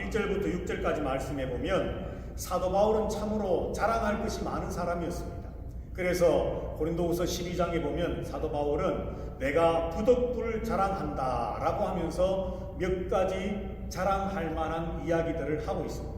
1절부터 6절까지 말씀해 보면 사도 바울은 참으로 자랑할 것이 많은 사람이었습니다. 그래서 고린도후서 12장에 보면 사도 바울은 내가 부덕불 자랑한다 라고 하면서 몇 가지 자랑할 만한 이야기들을 하고 있습니다.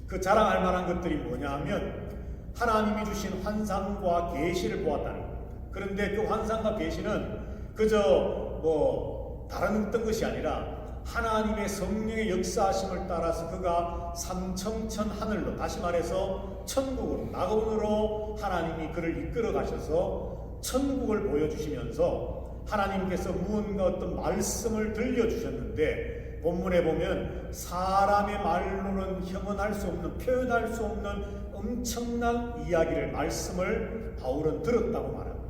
그 자랑할 만한 것들이 뭐냐 하면 하나님이 주신 환상과 계시를 보았다는 겁니다. 그런데 그 환상과 계시는 그저 다른 어떤 것이 아니라 하나님의 성령의 역사하심을 따라서 그가 삼청천 하늘로, 다시 말해서 천국으로, 낙원으로 하나님이 그를 이끌어 가셔서 천국을 보여주시면서 하나님께서 무언가 어떤 말씀을 들려주셨는데, 본문에 보면 사람의 말로는 형언할 수 없는, 표현할 수 없는 엄청난 이야기를, 말씀을 바울은 들었다고 말합니다.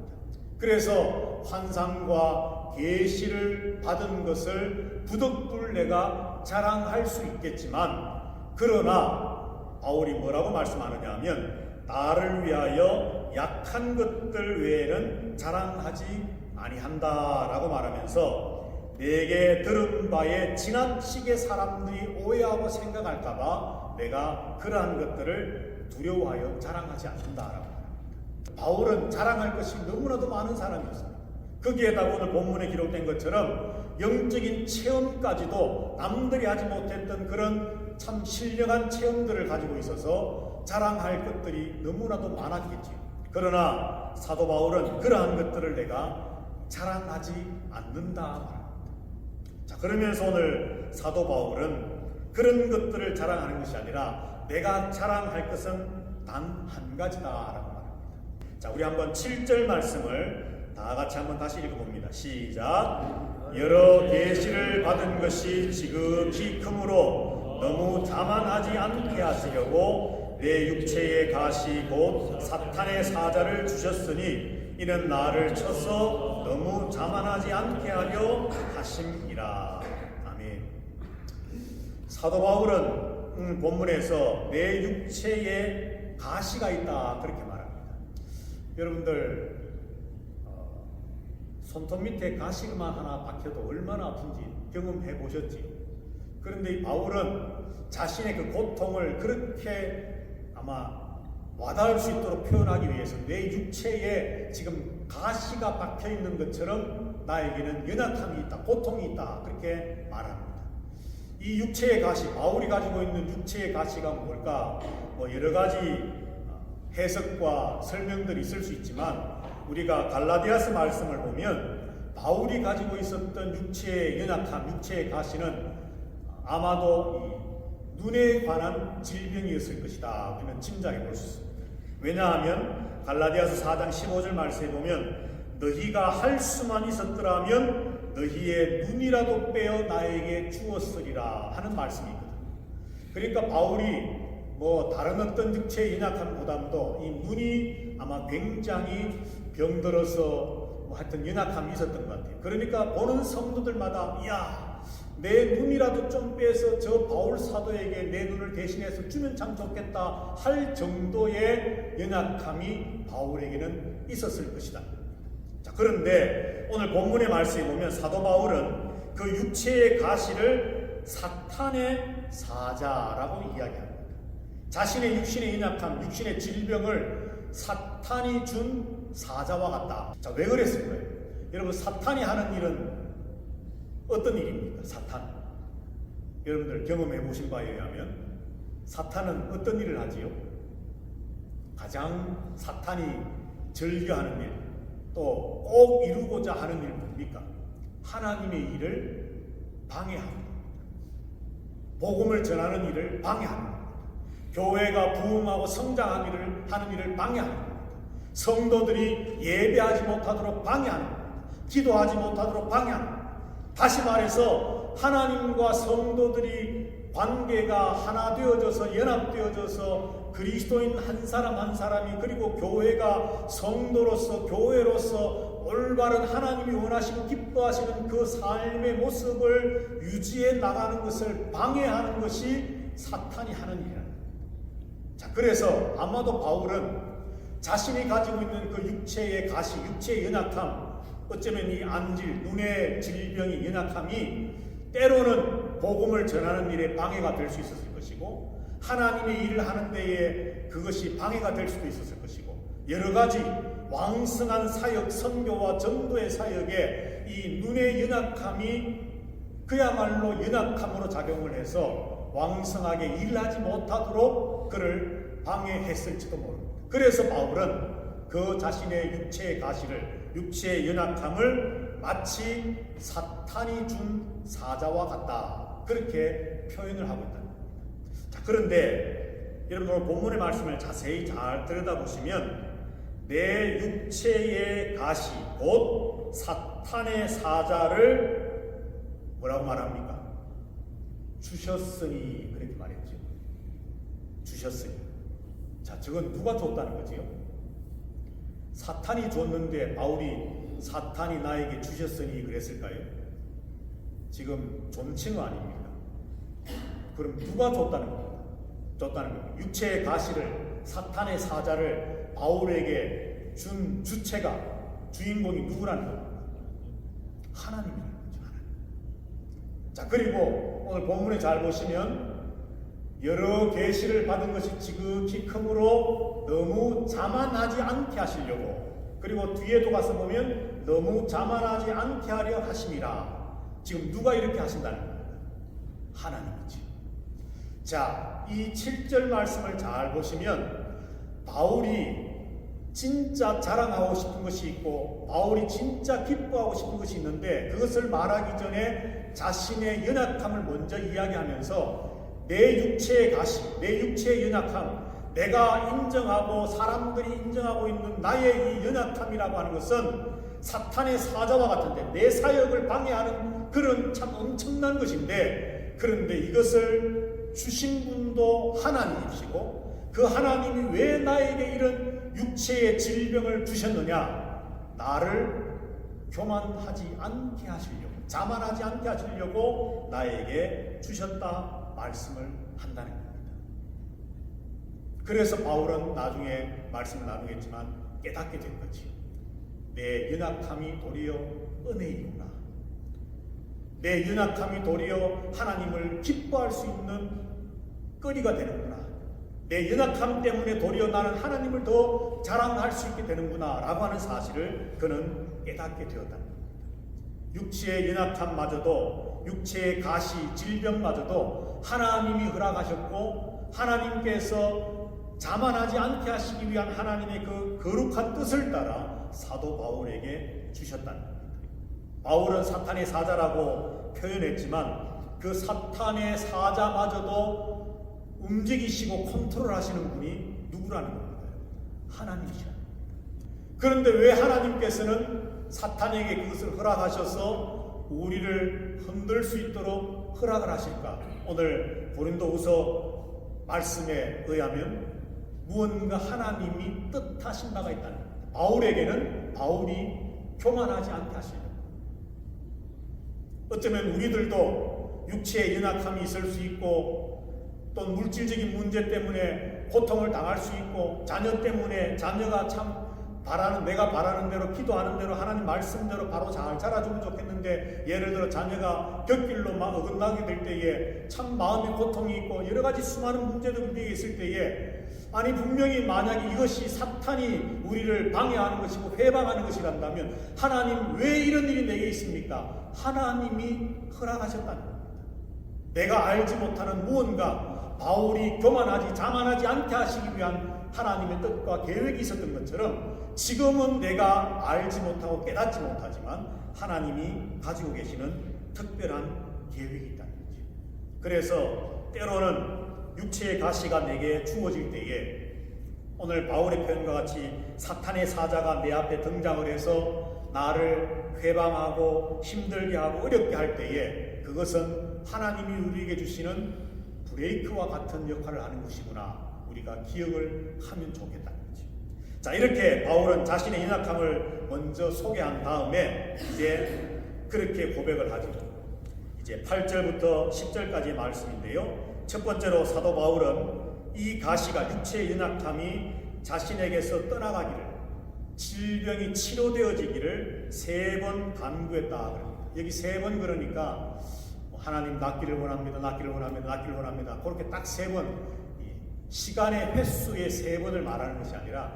그래서 환상과 계시를 받은 것을 부덕불 내가 자랑할 수 있겠지만, 그러나 바울이 뭐라고 말씀하느냐 하면 나를 위하여 약한 것들 외에는 자랑하지 아니한다 라고 말하면서, 내게 들은 바에 지나치게 사람들이 오해하고 생각할까봐 내가 그러한 것들을 두려워하여 자랑하지 않는다라고 말합니다. 바울은 자랑할 것이 너무나도 많은 사람이었습니다. 거기에다가 오늘 본문에 기록된 것처럼 영적인 체험까지도 남들이 하지 못했던 그런 참 신령한 체험들을 가지고 있어서 자랑할 것들이 너무나도 많았겠지요. 그러나 사도 바울은 그러한 것들을 내가 자랑하지 않는다 말합니다. 자, 그러면서 오늘 사도 바울은 그런 것들을 자랑하는 것이 아니라 내가 자랑할 것은 단 한 가지다라고 말합니다. 자, 우리 한번 7절 말씀을 다 같이 한번 다시 읽어봅니다. 시작. 여러 계시를 받은 것이 지극히 크므로 너무 자만하지 않게 하시려고 내 육체의 가시 곧 사탄의 사자를 주셨으니 이는 나를 쳐서 너무 자만하지 않게 하려 하심이라. 아멘. 사도 바울은 본문에서 내 육체에 가시가 있다 그렇게 말합니다. 여러분들 손톱 밑에 가시만 하나 박혀도 얼마나 아픈지 경험해 보셨지? 그런데 이 바울은 자신의 그 고통을 그렇게 아마 와닿을 수 있도록 표현하기 위해서 내 육체에 지금 가시가 박혀 있는 것처럼 나에게는 연약함이 있다, 고통이 있다 그렇게 말합니다. 이 육체의 가시, 바울이 가지고 있는 육체의 가시가 뭘까? 여러 가지 해석과 설명들이 있을 수 있지만, 우리가 갈라디아서 말씀을 보면 바울이 가지고 있었던 육체의 연약함, 육체의 가시는 아마도 이 눈에 관한 질병이었을 것이다 우리는 짐작해 볼 수 있습니다. 왜냐하면 갈라디아서 4장 15절 말씀에 보면 너희가 할 수만 있었더라면 너희의 눈이라도 빼어 나에게 주었으리라 하는 말씀이 있거든요. 그러니까 바울이 다른 어떤 육체의 연약함보다도 이 눈이 아마 굉장히 병들어서 하여튼 연약함이 있었던 것 같아요. 그러니까 보는 성도들마다 내 눈이라도 좀 빼서 저 바울 사도에게 내 눈을 대신해서 주면 참 좋겠다 할 정도의 연약함이 바울에게는 있었을 것이다. 자, 그런데 오늘 본문의 말씀에 보면 사도 바울은 그 육체의 가시를 사탄의 사자라고 이야기합니다. 자신의 육신의 연약함, 육신의 질병을 사탄이 준 사자와 같다. 자, 왜 그랬을까요? 여러분, 사탄이 하는 일은 어떤 일입니까? 사탄. 여러분들 경험해 보신 바에 의하면 사탄은 어떤 일을 하지요? 가장 사탄이 즐겨하는 일, 또 꼭 이루고자 하는 일 뭡니까? 하나님의 일을 방해합니다. 복음을 전하는 일을 방해합니다. 교회가 부흥하고 성장하는 일을 방해합니다. 성도들이 예배하지 못하도록 방해합니다. 기도하지 못하도록 방해합니다. 다시 말해서 하나님과 성도들이 관계가 하나 되어져서 연합되어져서 그리스도인 한 사람 한 사람이, 그리고 교회가 성도로서 교회로서 올바른 하나님이 원하시고 기뻐하시는 그 삶의 모습을 유지해 나가는 것을 방해하는 것이 사탄이 하는 일이랍니다. 자, 그래서 아마도 바울은 자신이 가지고 있는 그 육체의 가시, 육체의 연약함, 어쩌면 이 안질, 눈의 질병의 연약함이 때로는 복음을 전하는 일에 방해가 될 수 있었을 것이고, 하나님의 일을 하는 데에 그것이 방해가 될 수도 있었을 것이고, 여러 가지 왕성한 사역, 선교와 전도의 사역에 이 눈의 연약함이 그야말로 연약함으로 작용을 해서 왕성하게 일하지 못하도록 그를 방해했을지도 모릅니다. 그래서 바울은 그 자신의 육체의 가시를, 육체의 연약함을 마치 사탄이 준 사자와 같다, 그렇게 표현을 하고 있다. 자, 그런데 여러분 오늘 본문의 말씀을 자세히 잘 들여다보시면 내 육체의 가시, 곧 사탄의 사자를 뭐라고 말합니까? 주셨으니, 그렇게 말했죠. 주셨으니. 자, 저건 누가 줬다는 거지요? 사탄이 줬는데 바울이 사탄이 나에게 주셨으니 그랬을까요? 지금 존칭어 아닙니까? 그럼 누가 줬다는 겁니까? 줬다는 겁니다. 육체의 가시를, 사탄의 사자를 바울에게 준 주체가, 주인공이 누구라는 겁니까? 하나님이라는 거죠. 하나님. 자, 그리고 오늘 본문에 잘 보시면 여러 계시를 받은 것이 지극히 크므로 너무 자만하지 않게 하시려고, 그리고 뒤에도 가서 보면 너무 자만하지 않게 하려 하심이라. 지금 누가 이렇게 하신다는 겁니다? 하나님이지. 자, 이 7절 말씀을 잘 보시면 바울이 진짜 자랑하고 싶은 것이 있고, 바울이 진짜 기뻐하고 싶은 것이 있는데, 그것을 말하기 전에 자신의 연약함을 먼저 이야기하면서 내 육체의 가시, 내 육체의 연약함, 내가 인정하고 사람들이 인정하고 있는 나의 이 연약함이라고 하는 것은 사탄의 사자와 같은데 내 사역을 방해하는 그런 참 엄청난 것인데, 그런데 이것을 주신 분도 하나님이시고, 그 하나님이 왜 나에게 이런 육체의 질병을 주셨느냐? 나를 교만하지 않게 하시려고, 자만하지 않게 하시려고 나에게 주셨다 말씀을 한다는 겁니다. 그래서 바울은 나중에 말씀을 나누겠지만 깨닫게 된 거지요. 내 연약함이 도리어 은혜이구나. 내 연약함이 도리어 하나님을 기뻐할 수 있는 거리가 되는구나. 내 연약함 때문에 도리어 나는 하나님을 더 자랑할 수 있게 되는구나 라고 하는 사실을 그는 깨닫게 되었다는 겁니다. 육체의 연약함마저도, 육체의 가시, 질병마저도 하나님이 허락하셨고, 하나님께서 자만하지 않게 하시기 위한 하나님의 그 거룩한 뜻을 따라 사도 바울에게 주셨다는 겁니다. 바울은 사탄의 사자라고 표현했지만 그 사탄의 사자마저도 움직이시고 컨트롤하시는 분이 누구라는 겁니까? 하나님이시라는 겁니다. 그런데 왜 하나님께서는 사탄에게 그것을 허락하셔서 우리를 흔들 수 있도록 허락을 하실까? 오늘 고린도후서 말씀에 의하면 무언가 하나님이 뜻하신 바가 있다는 겁니다. 바울에게는 바울이 교만하지 않게 하시는 겁니다. 어쩌면 우리들도 육체의 연약함이 있을 수 있고, 또 물질적인 문제 때문에 고통을 당할 수 있고, 자녀 때문에 자녀가 참 내가 바라는 대로, 기도하는 대로, 하나님 말씀대로 바로 잘 자라주면 좋겠는데, 예를 들어 자녀가 곁길로 막 어긋나게 될 때에 참 마음의 고통이 있고 여러 가지 수많은 문제들이 있을 때에, 아니 분명히 만약에 이것이 사탄이 우리를 방해하는 것이고 회방하는 것이란다면 하나님 왜 이런 일이 내게 있습니까? 하나님이 허락하셨다는 겁니다. 내가 알지 못하는 무언가, 바울이 교만하지 자만하지 않게 하시기 위한 하나님의 뜻과 계획이 있었던 것처럼 지금은 내가 알지 못하고 깨닫지 못하지만 하나님이 가지고 계시는 특별한 계획이 있다는 거죠. 그래서 때로는 육체의 가시가 내게 주어질 때에, 오늘 바울의 표현과 같이 사탄의 사자가 내 앞에 등장을 해서 나를 회방하고 힘들게 하고 어렵게 할 때에, 그것은 하나님이 우리에게 주시는 브레이크와 같은 역할을 하는 것이구나, 우리가 기억을 하면 좋겠다는 거죠. 자, 이렇게 바울은 자신의 연약함을 먼저 소개한 다음에 이제 그렇게 고백을 하죠. 이제 8절부터 10절까지의 말씀인데요. 첫 번째로 사도 바울은 이 가시가, 육체의 연약함이 자신에게서 떠나가기를, 질병이 치료되어지기를 3번 간구했다 그럽니다. 여기 3번 그러니까 하나님 낫기를 원합니다. 낫기를 원합니다. 낫기를 원합니다. 그렇게 딱 3번, 시간의 횟수의 3번을 말하는 것이 아니라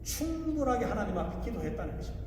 충분하게 하나님 앞에 기도했다는 것입니다.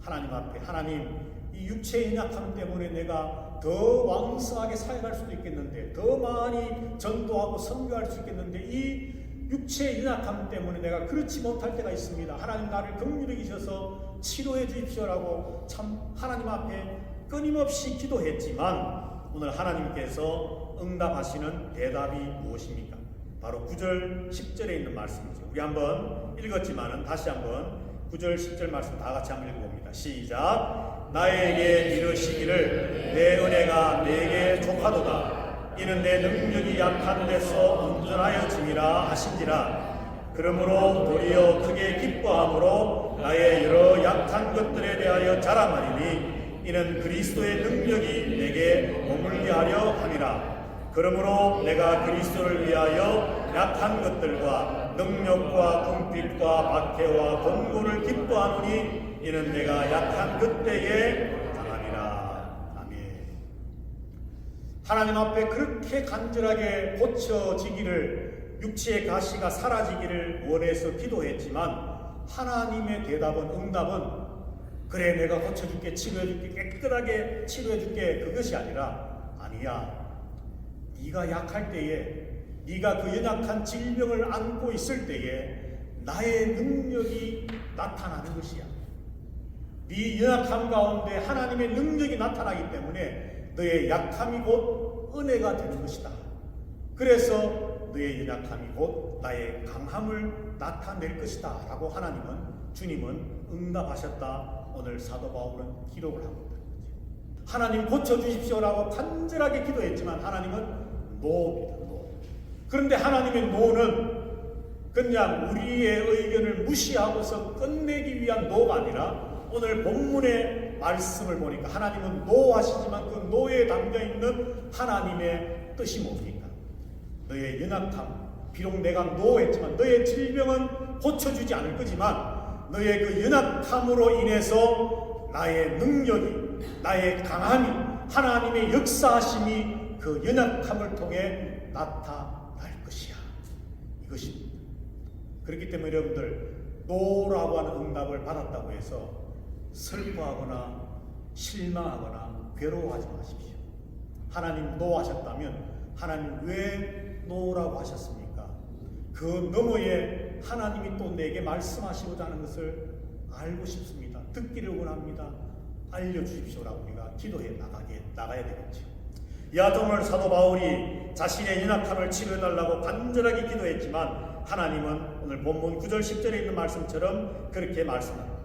하나님 앞에, 하나님, 이 육체의 연약함 때문에 내가 더 왕성하게 사역할 수도 있겠는데, 더 많이 전도하고 선교할 수 있겠는데, 이 육체의 연약함 때문에 내가 그렇지 못할 때가 있습니다. 하나님 나를 긍휼히 여기셔서 치료해 주십시오라고 참 하나님 앞에 끊임없이 기도했지만, 오늘 하나님께서 응답하시는 대답이 무엇입니까? 바로 9절 10절에 있는 말씀이죠. 우리 한번 읽었지만은 다시 한번 9절 10절 말씀 다 같이 한번 읽어봅니다. 시작. 나에게 이르시기를 내 은혜가 내게 족하도다. 이는 내 능력이 약한 데서 온전하여 짐이라 하신지라. 그러므로 도리어 크게 기뻐함으로 나의 여러 약한 것들에 대하여 자랑하리니 이는 그리스도의 능력이 내게 머물게 하려 함이라. 그러므로 내가 그리스도를 위하여 약한 것들과 능력과 궁핍과 박해와 권고를 기뻐하노니 이는 내가 약한 그때에 당함이라. 아멘. 하나님 앞에 그렇게 간절하게 고쳐지기를, 육체의 가시가 사라지기를 원해서 기도했지만 하나님의 대답은, 응답은 그래 내가 고쳐줄게, 치료해줄게, 깨끗하게 치료해줄게, 그것이 아니라 아니야. 네가 약할 때에, 네가 그 연약한 질병을 안고 있을 때에 나의 능력이 나타나는 것이야. 네 연약함 가운데 하나님의 능력이 나타나기 때문에 너의 약함이 곧 은혜가 되는 것이다. 그래서 너의 연약함이 곧 나의 강함을 나타낼 것이다 라고 하나님은, 주님은 응답하셨다. 오늘 사도 바울은 기록을 하고 있다. 하나님 고쳐주십시오라고 간절하게 기도했지만 하나님은 노입니다. 노. 그런데 하나님의 노는 그냥 우리의 의견을 무시하고서 끝내기 위한 노가 아니라 오늘 본문의 말씀을 보니까 하나님은 노하시지만 그 노에 담겨있는 하나님의 뜻이 뭡니까? 너의 연약함, 비록 내가 노했지만 너의 질병은 고쳐주지 않을 거지만 너의 그 연약함으로 인해서 나의 능력이, 나의 강함이, 하나님의 역사하심이 그 연약함을 통해 나타날 것이야. 이것입니다. 그렇기 때문에 여러분들, 노라고 하는 응답을 받았다고 해서 슬퍼하거나 실망하거나 괴로워하지 마십시오. 하나님 노하셨다면 하나님 왜 노라고 하셨습니까? 그 너머에 하나님이 또 내게 말씀하시고자 하는 것을 알고 싶습니다. 듣기를 원합니다. 알려주십시오라고 우리가 기도해 나가야 되겠죠. 야동을 사도 바울이 자신의 연약함을 치료해달라고 간절하게 기도했지만 하나님은 오늘 본문 9절 10절에 있는 말씀처럼 그렇게 말씀합니다.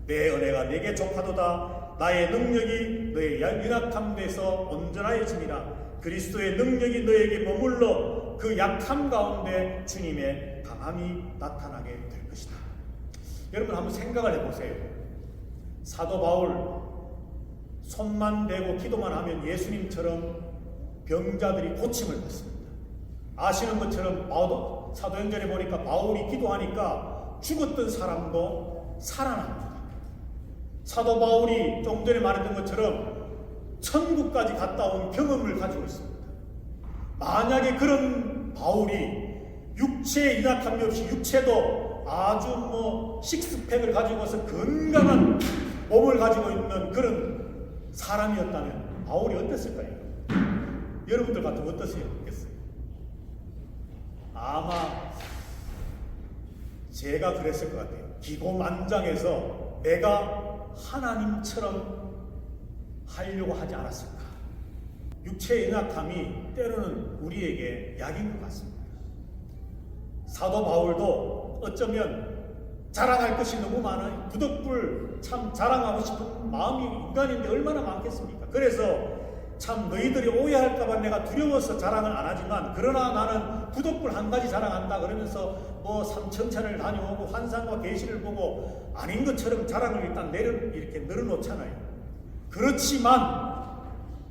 내 은혜가 내게 족하도다. 나의 능력이 너의 연약함에서 온전하여짐이라. 그리스도의 능력이 너에게 머물러 그 약함 가운데 주님의 강함이 나타나게 될 것이다. 여러분 한번 생각을 해보세요. 사도 바울 손만 대고 기도만 하면 예수님처럼 병자들이 고침을 받습니다. 아시는 것처럼 사도행전에 보니까 바울이 기도하니까 죽었던 사람도 살아납니다. 사도 바울이 좀 전에 말했던 것처럼 천국까지 갔다 온 경험을 가지고 있습니다. 만약에 그런 바울이 육체의 연약함이 없이 육체도 아주 식스팩을 가지고서 건강한 몸을 가지고 있는 그런 사람이었다면 바울이 어땠을까요? 여러분들 같으면 어떠세요? 아마 제가 그랬을 것 같아요. 기고만장해서 내가 하나님처럼 하려고 하지 않았을까? 육체의 연약함이 때로는 우리에게 약인 것 같습니다. 사도 바울도 어쩌면 자랑할 것이 너무 많아요. 부득불 참 자랑하고 싶은 마음이 인간인데 얼마나 많겠습니까? 그래서 참 너희들이 오해할까봐 내가 두려워서 자랑을 안 하지만, 그러나 나는 부득불 한 가지 자랑한다 그러면서 삼천천을 다녀오고 환상과 계시를 보고 아닌 것처럼 자랑을 일단 이렇게 늘어놓잖아요. 그렇지만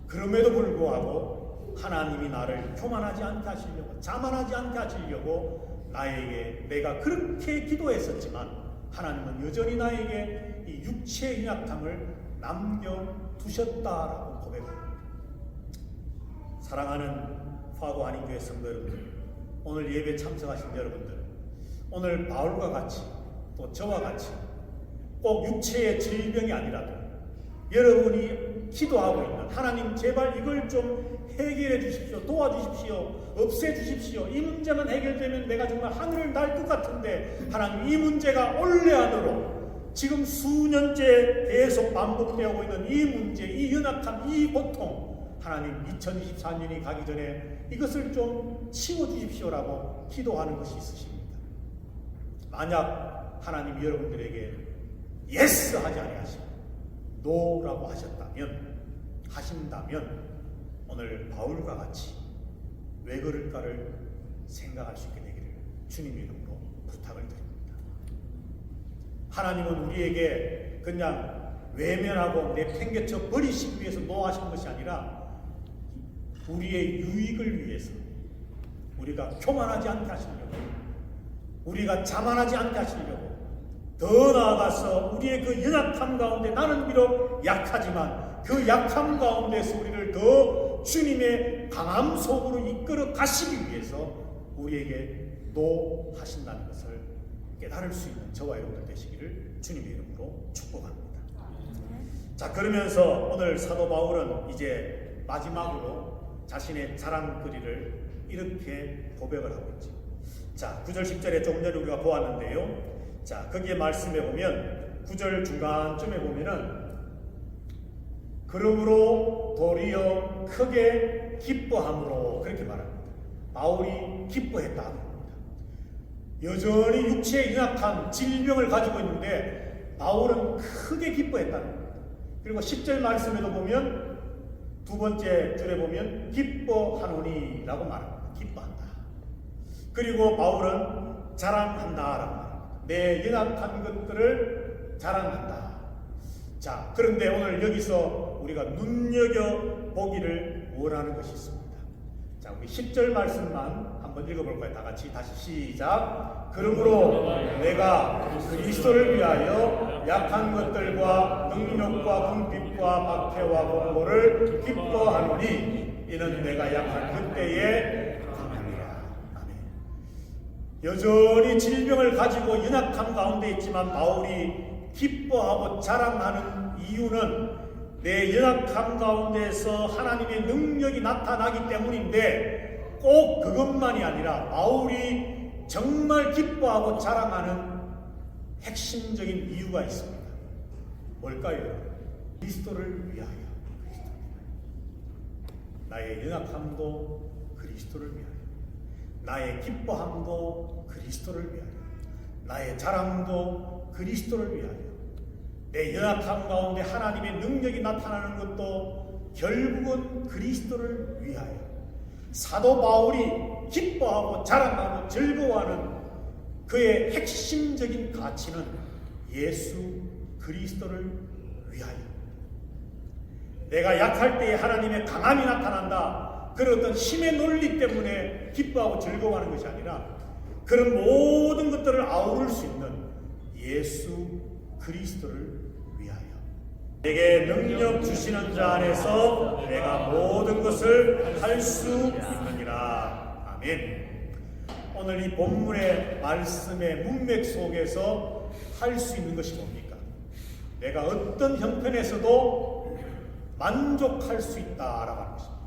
그럼에도 불구하고 하나님이 나를 교만하지 않게 하시려고, 자만하지 않게 하시려고 나에게, 내가 그렇게 기도했었지만 하나님은 여전히 나에게 이 육체의 연약함을 남겨두셨다라고 고백합니다. 사랑하는 화고 한인교회 성도 여러분들, 오늘 예배 참석하신 여러분들, 오늘 바울과 같이 또 저와 같이 꼭 육체의 질병이 아니라도 여러분이 기도하고 있는 하나님 제발 이걸 좀 해결해 주십시오. 도와주십시오. 없애 주십시오. 이 문제만 해결되면 내가 정말 하늘을 날 것 같은데 하나님 이 문제가 올해 안으로 지금 수년째 계속 반복되고 있는 이 문제, 이 연약함, 이 고통 하나님 2024년이 가기 전에 이것을 좀 치워주십시오라고 기도하는 것이 있으십니다. 만약 하나님 여러분들에게 예스 하지 아니하시고 노라고 하신다면 오늘 바울과 같이 왜 그럴까를 생각할 수 있게 되기를 주님의 이름으로 부탁을 드립니다. 하나님은 우리에게 그냥 외면하고 내팽개쳐 버리시기 위해서 노하신 것이 아니라 우리의 유익을 위해서 우리가 교만하지 않게 하시려고, 우리가 자만하지 않게 하시려고, 더 나아가서 우리의 그 연약함 가운데 나는 비록 약하지만 그 약함 가운데서 우리를 더 주님의 강함 속으로 이끌어 가시기 위해서 우리에게 노하신다는 것을 깨달을 수 있는 저와 여러분들 되시기를 주님의 이름으로 축복합니다. 자, 그러면서 오늘 사도 바울은 이제 마지막으로 자신의 자랑거리를 이렇게 고백을 하고 있죠. 자, 9절 10절에 조금 전에 우리가 보았는데요. 자, 거기에 말씀해 보면 9절 중간쯤에 보면은 그러므로 도리어 크게 기뻐함으로 그렇게 말합니다. 바울이 기뻐했다 합니다. 여전히 육체의 연약한 질병을 가지고 있는데 바울은 크게 기뻐했다는 겁니다. 그리고 10절 말씀에도 보면 두 번째 줄에 보면 기뻐하노니 라고 말합니다. 기뻐한다. 그리고 바울은 자랑한다 라고 말합니다. 내 연약한 것들을 자랑한다. 자, 그런데 오늘 여기서 우리가 눈여겨보기를 원하는 것이 있습니다. 자, 우리 10절 말씀만 한번 읽어볼까요? 다 같이 다시 시작. 그러므로 내가 그리스도를 위하여 약한 것들과 능력과 궁핍과 박해와 공고를 기뻐하노니 이는 내가 약한 그때에 강함이라. 아멘. 여전히 질병을 가지고 연약함 가운데 있지만 바울이 기뻐하고 자랑하는 이유는 내 연약함 가운데서 하나님의 능력이 나타나기 때문인데 꼭 그것만이 아니라 바울이 정말 기뻐하고 자랑하는 핵심적인 이유가 있습니다. 뭘까요? 그리스도를 위하여. 나의 연약함도 그리스도를 위하여, 나의 기뻐함도 그리스도를 위하여, 나의 자랑도 그리스도를 위하여, 내 연약함 가운데 하나님의 능력이 나타나는 것도 결국은 그리스도를 위하여. 사도 바울이 기뻐하고 자랑하고 즐거워하는 그의 핵심적인 가치는 예수 그리스도를 위하여. 내가 약할 때에 하나님의 강함이 나타난다, 그런 어떤 힘의 논리 때문에 기뻐하고 즐거워하는 것이 아니라 그런 모든 것들을 아우를 수 있는 예수 그리스도를 위하여. 내게 능력 주시는 자 안에서 내가 모든 것을 할 수 있느니라. 아멘. 오늘 이 본문의 말씀의 문맥 속에서 할 수 있는 것이 뭡니까? 내가 어떤 형편에서도 만족할 수 있다라고 하는 것입니다.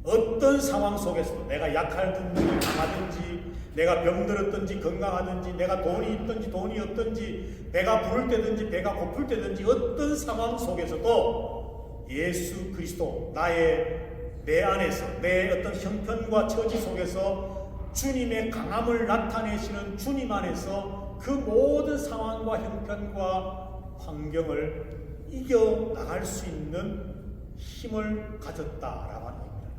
어떤 상황 속에서도 내가 약하든지 강하든지, 내가 병들었든지 건강하든지, 내가 돈이 있든지 돈이 없든지, 배가 부를 때든지 배가 고플 때든지 어떤 상황 속에서도 예수 그리스도, 내 안에서, 내 어떤 형편과 처지 속에서 주님의 강함을 나타내시는 주님 안에서 그 모든 상황과 형편과 환경을 이겨나갈 수 있는 힘을 가졌다라고 하는 겁니다.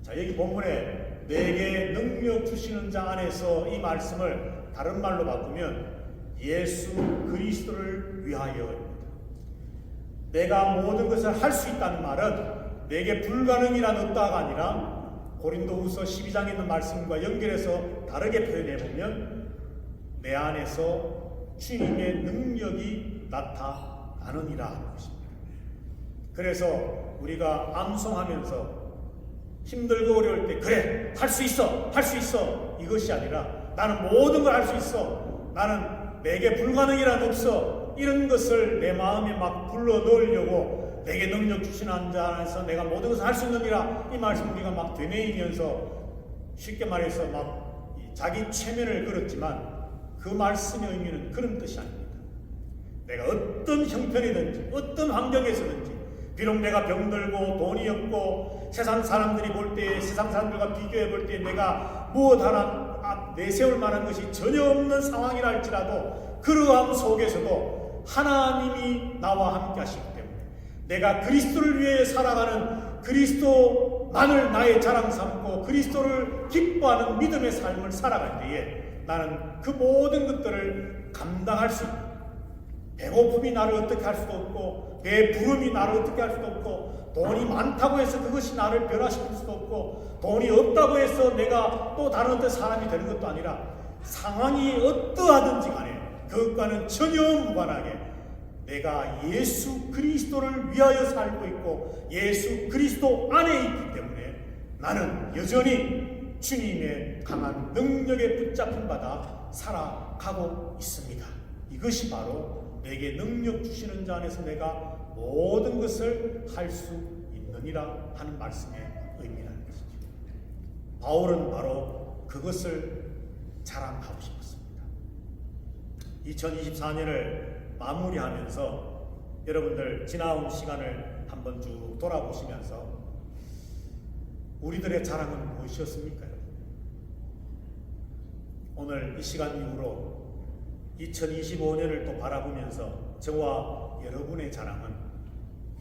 자, 여기 본문에 내게 능력 주시는 자 안에서 이 말씀을 다른 말로 바꾸면 예수 그리스도를 위하여입니다. 내가 모든 것을 할 수 있다는 말은 내게 불가능이란 없다가 아니라 고린도후서 12장에 있는 말씀과 연결해서 다르게 표현해보면 내 안에서 주님의 능력이 나타나느니라 하는 것입니다. 그래서 우리가 암송하면서 힘들고 어려울 때 그래 할 수 있어 할 수 있어 이것이 아니라 나는 모든 걸 할 수 있어 나는 내게 불가능이란 없어 이런 것을 내 마음에 막 불러 넣으려고 내게 능력 주시는 자 안에서 내가 모든 것을 할 수 있느니라 이 말씀 우리가 막 되뇌이면서 쉽게 말해서 막 자기 최면을 걸었지만 그 말씀의 의미는 그런 뜻이 아닙니다. 내가 어떤 형편이든지 어떤 환경에서든지 비록 내가 병들고 돈이 없고 세상 사람들이 볼 때 세상 사람들과 비교해 볼 때 내가 무엇 하나 내세울 만한 것이 전혀 없는 상황이라 할지라도 그러함 속에서도 하나님이 나와 함께 하시기 때문에 내가 그리스도를 위해 살아가는 그리스도만을 나의 자랑 삼고 그리스도를 기뻐하는 믿음의 삶을 살아갈 때에 나는 그 모든 것들을 감당할 수 있는 배고픔이 나를 어떻게 할 수도 없고 내 부름이 나를 어떻게 할 수도 없고 돈이 많다고 해서 그것이 나를 변화시킬 수도 없고 돈이 없다고 해서 내가 또 다른 어떤 사람이 되는 것도 아니라 상황이 어떠하든지 간에 그것과는 전혀 무관하게 내가 예수 그리스도를 위하여 살고 있고 예수 그리스도 안에 있기 때문에 나는 여전히 주님의 강한 능력에 붙잡힌 바다 살아가고 있습니다. 이것이 바로 내게 능력 주시는 자 안에서 내가 모든 것을 할 수 있느니라 하는 말씀의 의미라는 것이죠. 바울은 바로 그것을 자랑하고 싶었습니다. 2024년을 마무리하면서 여러분들 지나온 시간을 한번 쭉 돌아보시면서 우리들의 자랑은 무엇이었습니까? 오늘 이 시간 이후로 2025년을 또 바라보면서 저와 여러분의 자랑은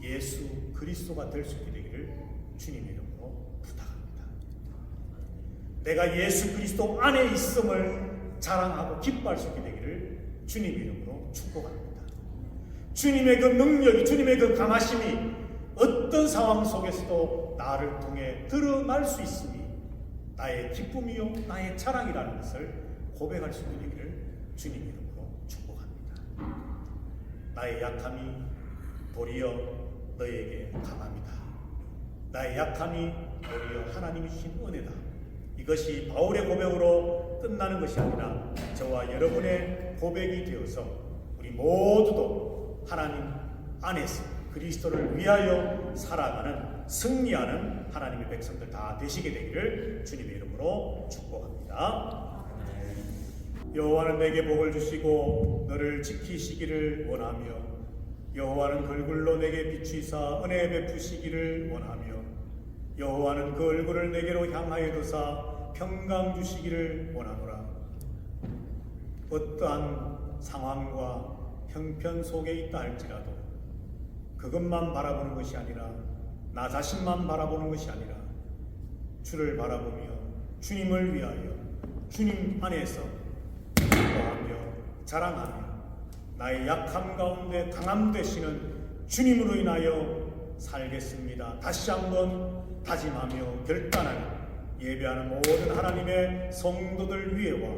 예수 그리스도가 될 수 있게 되기를 주님의 이름으로 부탁합니다. 내가 예수 그리스도 안에 있음을 자랑하고 기뻐할 수 있게 되기를 주님의 이름으로 축복합니다. 주님의 그 능력이 주님의 그 강하심이 어떤 상황 속에서도 나를 통해 드러날 수 있으니 나의 기쁨이요 나의 자랑이라는 것을 고백할 수 있게 되기를 주님의 이름으로 축복합니다. 나의 약함이 도리어 너에게 강합니다. 나의 약함이 도리어 하나님이 주신 은혜다. 이것이 바울의 고백으로 끝나는 것이 아니라 저와 여러분의 고백이 되어서 우리 모두도 하나님 안에서 그리스도를 위하여 살아가는 승리하는 하나님의 백성들 다 되시게 되기를 주님의 이름으로 축복합니다. 여호와는 내게 복을 주시고 너를 지키시기를 원하며 여호와는 그 얼굴로 내게 비추이사 은혜 베푸시기를 원하며 여호와는 그 얼굴을 내게로 향하여 두사 평강 주시기를 원하노라. 어떠한 상황과 형편 속에 있다 할지라도 그것만 바라보는 것이 아니라 나 자신만 바라보는 것이 아니라 주를 바라보며 주님을 위하여 주님 안에서 기뻐하며 자랑하며 나의 약함 가운데 강함 되시는 주님으로 인하여 살겠습니다. 다시 한번 다짐하며 결단하여 예배하는 모든 하나님의 성도들 위에와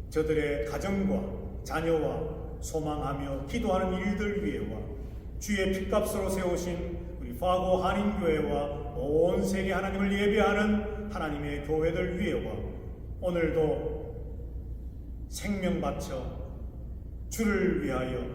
저들의 가정과 자녀와 소망하며 기도하는 일들 위에와 주의 핏값으로 세우신 우리 파고 한인교회와 온 세계 하나님을 예배하는 하나님의 교회들 위에와 오늘도 생명 바쳐 주를 위하여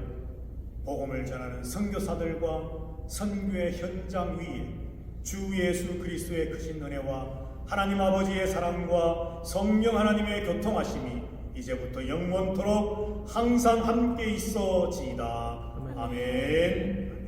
복음을 전하는 선교사들과 선교의 현장 위에 주 예수 그리스도의 크신 은혜와 하나님 아버지의 사랑과 성령 하나님의 교통하심이 이제부터 영원토록 항상 함께 있어지이다. 아멘.